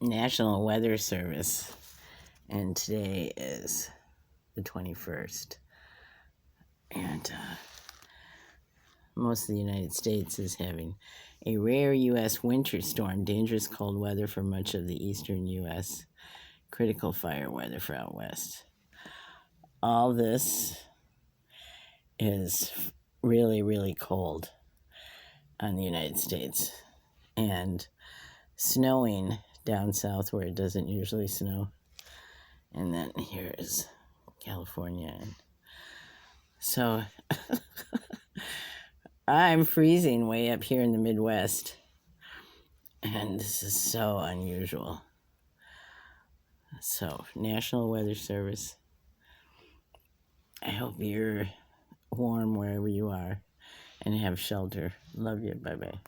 National Weather Service, and today is the 21st. And most of the United States is having a rare U.S. winter storm, dangerous cold weather for much of the eastern U.S., critical fire weather for out west. All this is really, really cold on the United States, and snowing down south where it doesn't usually snow. And then here is California. So I'm freezing way up here in the Midwest, and this is so unusual. So, National Weather Service, I hope you're warm wherever you are and have shelter. Love you. Bye-bye.